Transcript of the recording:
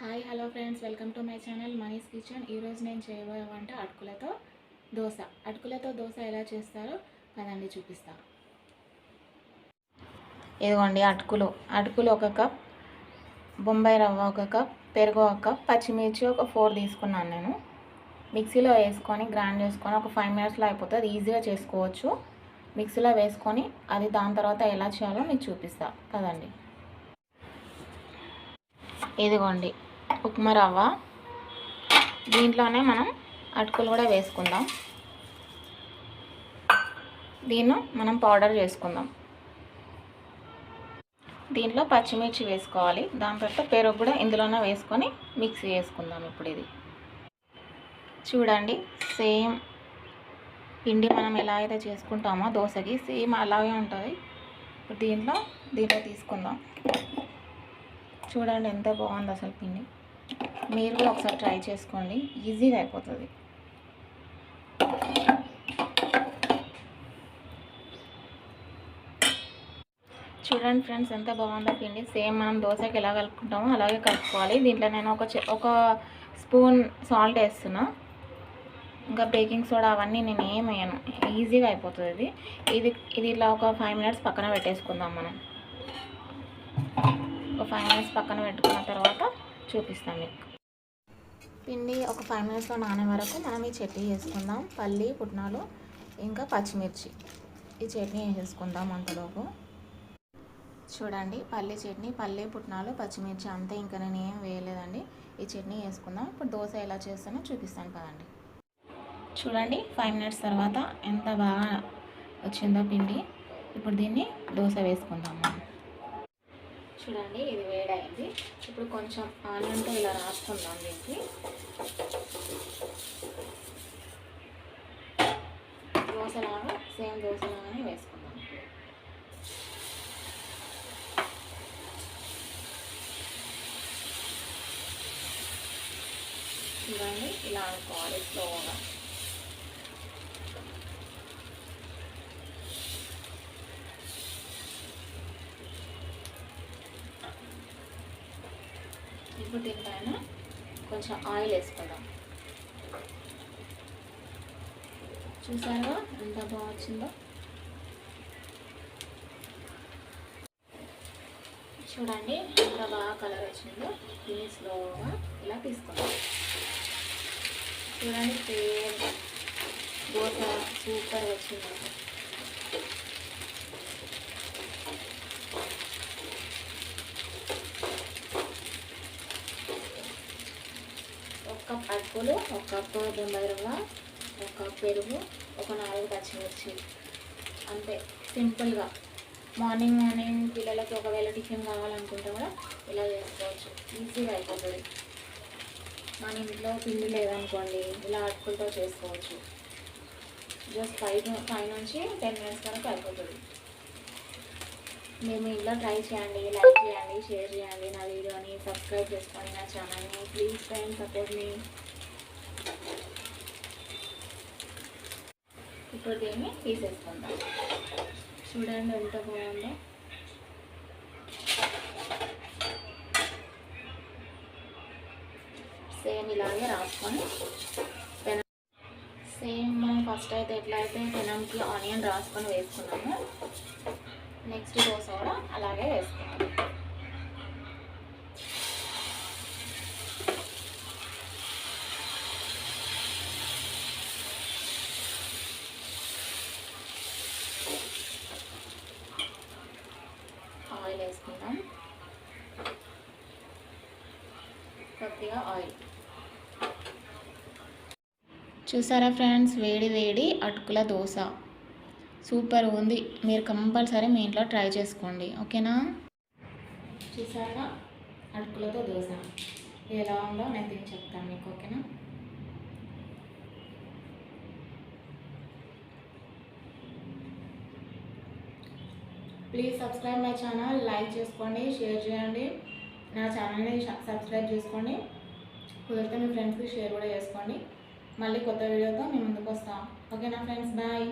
Hi hello friends, welcome to my channel Mani's kitchen. ఈరోజు నేను చేయబోయే వంట అటుకులతో దోశ. అటుకులతో దోశ ఎలా చేస్తారో కదండి చూపిస్తా. ఇదిగోండి అటుకులు ఒక కప్, బొంబాయి రవ్వ ఒక కప్, పెరుగు ఒక కప్, పచ్చిమిర్చి ఒక 4 తీసుకున్నాను. నేను మిక్సీలో వేసుకొని గ్రైండ్ చేసుకొని ఒక 5 మినిట్స్లో అయిపోతుంది. ఈజీగా చేసుకోవచ్చు. మిక్సీలో వేసుకొని అది దాని తర్వాత ఎలా చేయాలో మీకు చూపిస్తా కదండి. ఇదిగోండి ఉప్మా రవ్వ, దీంట్లోనే మనం అటుకులు కూడా వేసుకుందాం. దీన్ని మనం పౌడర్ చేసుకుందాం. దీంట్లో పచ్చిమిర్చి వేసుకోవాలి. దాని తర్వాత పెరుగు కూడా ఇందులోనే వేసుకొని మిక్సీ చేసుకుందాం. ఇప్పుడు ఇది చూడండి, సేమ్ పిండి మనం ఎలా అయితే చేసుకుంటామో దోశకి సేమ్ అలాగే ఉంటుంది. ఇప్పుడు దీంట్లో తీసుకుందాం. చూడండి ఎంత బాగుంది అసలు పిండి. మీరు కూడా ఒకసారి ట్రై చేసుకోండి, ఈజీగా అయిపోతుంది. చూడండి ఫ్రెండ్స్ ఎంత బాగుందో పిండి. సేమ్ మనం దోశకి ఎలా కలుపుకుంటామో అలాగే కలుపుకోవాలి. దీంట్లో నేను ఒక స్పూన్ సాల్ట్ వేస్తున్నా. ఇంకా బేకింగ్ సోడా అవన్నీ నేను ఏం వేయను, ఈజీగా అయిపోతుంది. ఇది ఇలా ఒక 5 మినిట్స్ పక్కన పెట్టేసుకుందాం. మనం ఒక 5 మినిట్స్ పక్కన పెట్టుకున్న తర్వాత చూపిస్తాం మీకు. పిండి ఒక 5 మినిట్స్లో నానే వరకు మనం ఈ చట్నీ చేసుకుందాం. పల్లి పుట్నాలు ఇంకా పచ్చిమిర్చి ఈ చట్నీ వేసేసుకుందాం. అంతలోపు చూడండి, పల్లి చట్నీ, పల్లి పుట్నాలు పచ్చిమిర్చి అంతే, ఇంకా నేను ఏం వేయలేదండి. ఈ చట్నీ వేసుకుందాం. ఇప్పుడు దోశ ఎలా చేస్తానో చూపిస్తాను కదండి. చూడండి 5 మినిట్స్ తర్వాత ఎంత బాగా వచ్చిందో పిండి. ఇప్పుడు దీన్ని దోశ వేసుకుందాము. చూడండి ఇది వేడైంది. ఇప్పుడు కొంచెం ఆనియన్తో ఇలా రాసుకుందాం. దీనికి దోశలాగా సేమ్ దోశలాగానే వేసుకుందాం. చూడండి ఇలా అనుకోవాలి స్లోగా. ఇప్పుడు దీనిపైన కొంచెం ఆయిల్ వేసుకుందాం. చూసారా ఎంత బాగా వచ్చిందో. చూడండి ఎంత బాగా కలర్ వచ్చిందో. దీన్ని స్లోగా ఇలా తీసుకుందాం. చూడండి సేమ్ దోశ సూపర్ వచ్చింది. ఒక కప్ అటుకులు, ఒక కప్పు బొంబాయి రవ్వ, ఒక కప్ పెరుగు, ఒక 4 పచ్చిమిర్చి అంతే. సింపుల్గా మార్నింగ్ పిల్లలకి ఒకవేళ టిఫిన్ కావాలనుకుంటే కూడా ఇలా చేసుకోవచ్చు, ఈజీగా అయిపోతుంది. మన ఇంట్లో పిండి లేదనుకోండి, ఇలా అటుకులతో చేసుకోవచ్చు. జస్ట్ 5 నుంచి 10 మినిట్స్ వరకు అయిపోతుంది. మేము ఇంట్లో ట్రై చేయండి, లైక్ చేయండి, షేర్ చేయండి, నా వీడియోని సబ్స్క్రైబ్ చేసుకోండి, నా ఛానల్ని ప్లీజ్ ఫ్రెండ్స్ సపోర్ట్ మీ. ఇప్పుడు దీన్ని తీసేసుకుందాం. చూడండి ఎంత బాగుందో. సేమ్ ఇలాగే రాసుకొని సేమ్ మనం ఫస్ట్ అయితే ఎట్లయితే పెనంకి ఆనియన్ రాసుకొని వేసుకున్నాము, నెక్స్ట్ దోశ కూడా అలాగే వేసుకోవాలి. ఆయిల్ వేసుకుందాం, కొద్దిగా ఆయిల్. చూసారా ఫ్రెండ్స్, వేడి వేడి అటుకుల దోశ సూపర్ ఉంది. మీరు కంపల్సరీ మీ ఇంట్లో ట్రై చేసుకోండి, ఓకేనా? చూసారా అటుకులతో దోశ ఎలా ఉందో నేను తిని చెప్తాను మీకు, ఓకేనా? Please subscribe my channel, like చేసుకోండి, షేర్ చేయండి. నా ఛానల్ని సబ్స్క్రైబ్ చేసుకోండి. కుదిరితే మీ ఫ్రెండ్స్కి షేర్ కూడా చేసుకోండి. మళ్ళీ కొత్త వీడియోతో మీ ముందుకు వస్తాం, ఓకేనా ఫ్రెండ్స్? బాయ్.